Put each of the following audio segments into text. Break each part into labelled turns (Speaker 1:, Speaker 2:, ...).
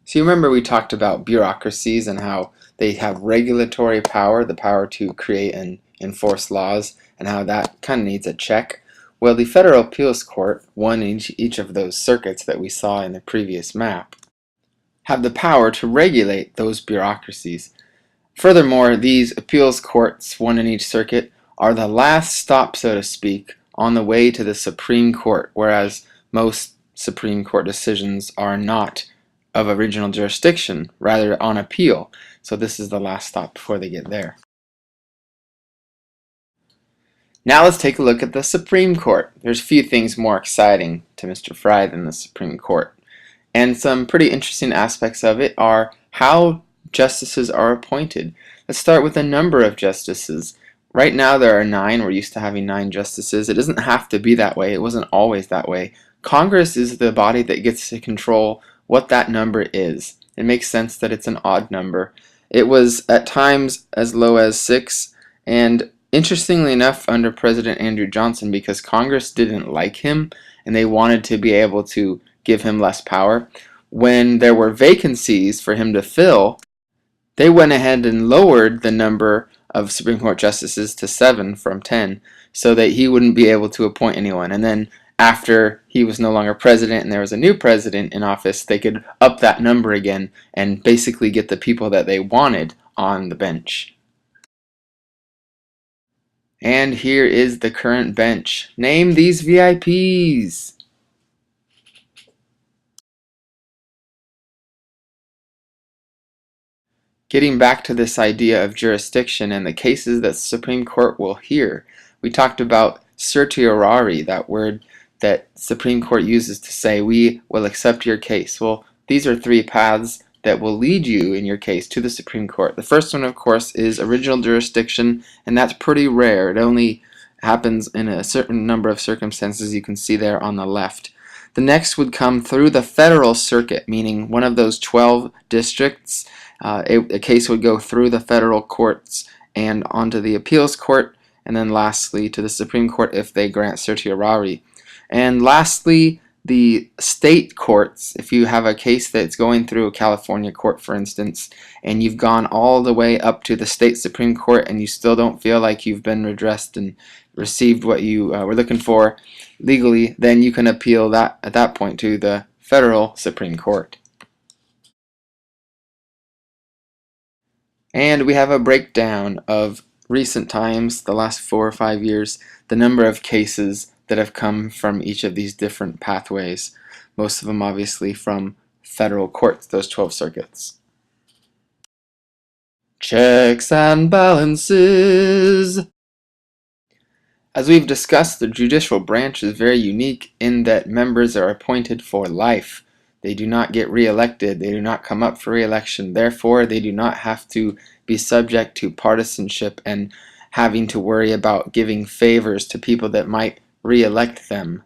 Speaker 1: So you remember we talked about bureaucracies and how they have regulatory power, the power to create and enforce laws, and how that kind of needs a check. Well, the Federal Appeals Court, one in each of those circuits that we saw in the previous map, have the power to regulate those bureaucracies. Furthermore, these appeals courts, one in each circuit, are the last stop, so to speak, on the way to the Supreme Court, whereas most Supreme Court decisions are not of original jurisdiction, rather on appeal. So this is the last stop before they get there. Now let's take a look at the Supreme Court. There's a few things more exciting to Mr. Fry than the Supreme Court. And some pretty interesting aspects of it are how justices are appointed. Let's start with the number of justices. Right now there are 9. We're used to having 9 justices. It doesn't have to be that way. It wasn't always that way. Congress is the body that gets to control what that number is. It makes sense that it's an odd number. It was at times as low as 6, and interestingly enough, under President Andrew Johnson, because Congress didn't like him and they wanted to be able to give him less power, when there were vacancies for him to fill, they went ahead and lowered the number of Supreme Court justices to 7 from 10 so that he wouldn't be able to appoint anyone. And then after he was no longer president and there was a new president in office, they could up that number again and basically get the people that they wanted on the bench. And here is the current bench. Name these VIPs. Getting back to this idea of jurisdiction and the cases that the Supreme Court will hear, we talked about certiorari, that word that Supreme Court uses to say we will accept your case. Well, these are 3 paths that will lead you in your case to the Supreme Court. The first one, of course, is original jurisdiction, and that's pretty rare. It only happens in a certain number of circumstances you can see there on the left. The next would come through the federal circuit, meaning one of those 12 districts. A case would go through the federal courts and onto the appeals court, and then lastly to the Supreme Court if they grant certiorari. And lastly, the state courts. If you have a case that's going through a California court, for instance, and you've gone all the way up to the state Supreme Court and you still don't feel like you've been redressed and received what you were looking for legally, then you can appeal that at that point to the federal Supreme Court. And we have a breakdown of recent times, the last 4 or 5 years, the number of cases that have come from each of these different pathways, most of them obviously from federal courts, those 12 circuits. Checks and balances. As we've discussed, the judicial branch is very unique in that members are appointed for life. They do not get re-elected. They do not come up for re-election. Therefore, they do not have to be subject to partisanship and having to worry about giving favors to people that might re-elect them.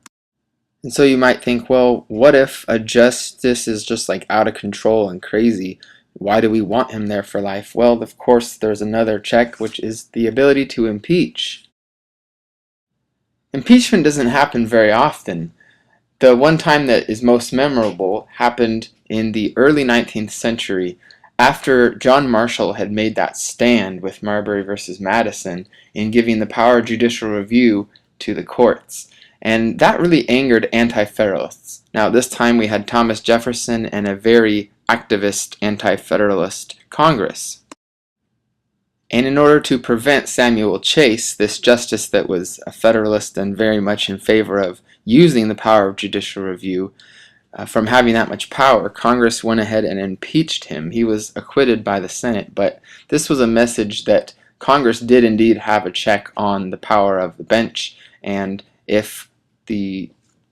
Speaker 1: And so you might think, well, what if a justice is just like out of control and crazy? Why do we want him there for life? Well, of course, there's another check, which is the ability to impeach. Impeachment doesn't happen very often. The one time that is most memorable happened in the early 19th century after John Marshall had made that stand with Marbury versus Madison in giving the power of judicial review to the courts. And that really angered anti-federalists. Now at this time we had Thomas Jefferson and a very activist anti-federalist Congress. And in order to prevent Samuel Chase, this justice that was a Federalist and very much in favor of using the power of judicial review, from having that much power, Congress went ahead and impeached him. He was acquitted by the Senate, but this was a message that Congress did indeed have a check on the power of the bench, and if the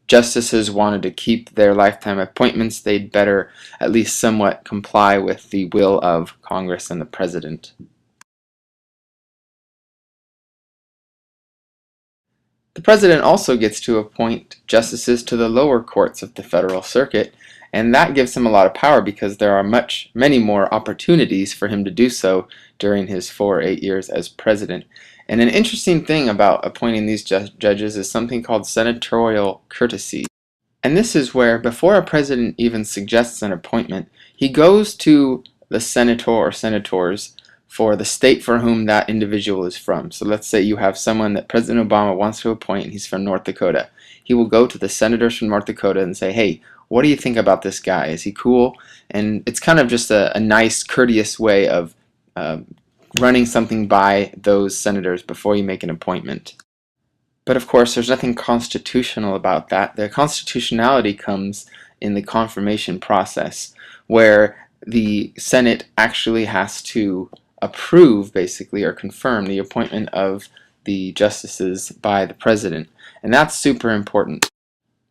Speaker 1: justices wanted to keep their lifetime appointments, they'd better at least somewhat comply with the will of Congress and the President. The President also gets to appoint justices to the lower courts of the Federal Circuit, and that gives him a lot of power because there are many more opportunities for him to do so during his 4 or 8 years as President. And an interesting thing about appointing these judges is something called senatorial courtesy. And this is where, before a president even suggests an appointment, he goes to the senator or senators for the state for whom that individual is from. So let's say you have someone that President Obama wants to appoint, and he's from North Dakota. He will go to the senators from North Dakota and say, hey, what do you think about this guy? Is he cool? And it's kind of just a nice, courteous way of running something by those senators before you make an appointment. But of course, there's nothing constitutional about that. The constitutionality comes in the confirmation process, where the Senate actually has to approve, basically, or confirm the appointment of the justices by the president. And that's super important,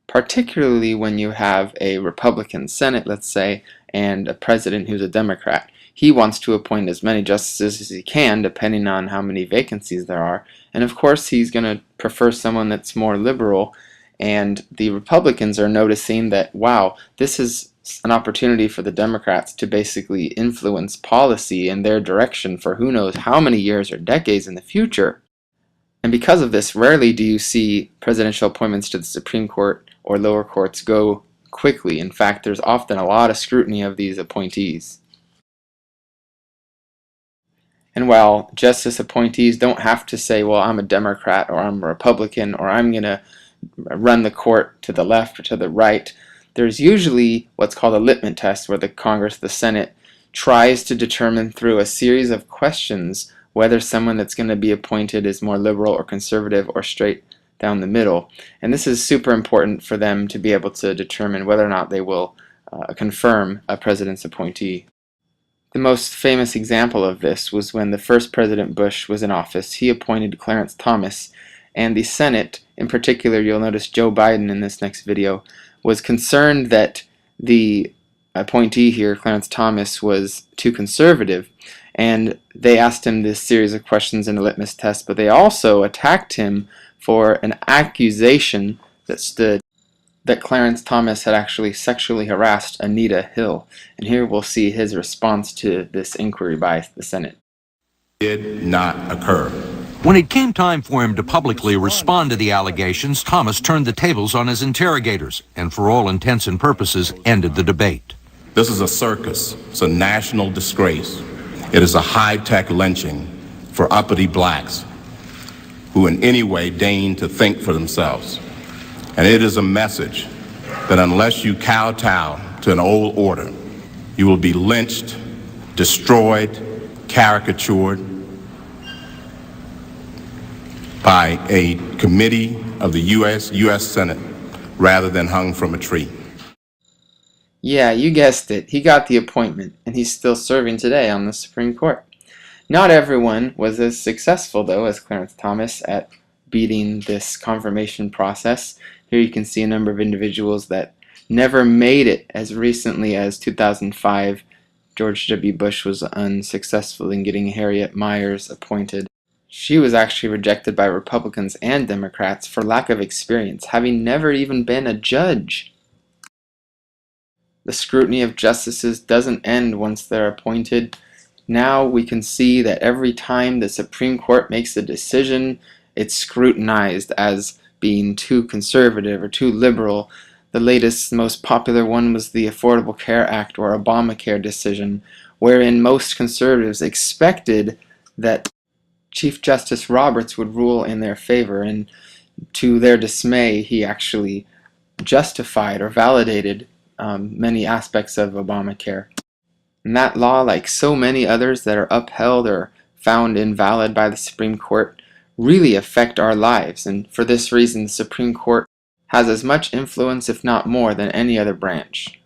Speaker 1: particularly when you have a Republican Senate, let's say, and a president who's a Democrat. He wants to appoint as many justices as he can, depending on how many vacancies there are. And of course, he's going to prefer someone that's more liberal. And the Republicans are noticing that, wow, this is an opportunity for the Democrats to basically influence policy in their direction for who knows how many years or decades in the future. And because of this, rarely do you see presidential appointments to the Supreme Court or lower courts go quickly. In fact, there's often a lot of scrutiny of these appointees. And while justice appointees don't have to say, well, I'm a Democrat or I'm a Republican or I'm going to run the court to the left or to the right, there's usually what's called a litmus test, where the Congress, the Senate, tries to determine through a series of questions whether someone that's going to be appointed is more liberal or conservative or straight down the middle. And this is super important for them to be able to determine whether or not they will confirm a president's appointee. The most famous example of this was when the first President Bush was in office. He appointed Clarence Thomas, and the Senate, in particular, you'll notice Joe Biden in this next video, was concerned that the appointee here, Clarence Thomas, was too conservative, and they asked him this series of questions in a litmus test, but they also attacked him for an accusation that stood that Clarence Thomas had actually sexually harassed Anita Hill. And here we'll see his response to this inquiry by the Senate.
Speaker 2: Did not occur.
Speaker 3: When it came time for him to publicly respond to the allegations, Thomas turned the tables on his interrogators and, for all intents and purposes, ended the debate.
Speaker 2: This is a circus. It's a national disgrace. It is a high-tech lynching for uppity blacks who in any way deign to think for themselves. And it is a message that unless you kowtow to an old order, you will be lynched, destroyed, caricatured by a committee of the U.S. Senate rather than hung from a tree.
Speaker 1: Yeah, you guessed it. He got the appointment, and he's still serving today on the Supreme Court. Not everyone was as successful, though, as Clarence Thomas at beating this confirmation process. Here you can see a number of individuals that never made it. As recently as 2005, George W. Bush was unsuccessful in getting Harriet Miers appointed. She was actually rejected by Republicans and Democrats for lack of experience, having never even been a judge. The scrutiny of justices doesn't end once they're appointed. Now we can see that every time the Supreme Court makes a decision, it's scrutinized as being too conservative or too liberal. The latest, most popular one was the Affordable Care Act, or Obamacare decision, wherein most conservatives expected that Chief Justice Roberts would rule in their favor, and to their dismay, he actually justified or validated many aspects of Obamacare. And that law, like so many others that are upheld or found invalid by the Supreme Court, really affect our lives. And for this reason, the Supreme Court has as much influence, if not more, than any other branch.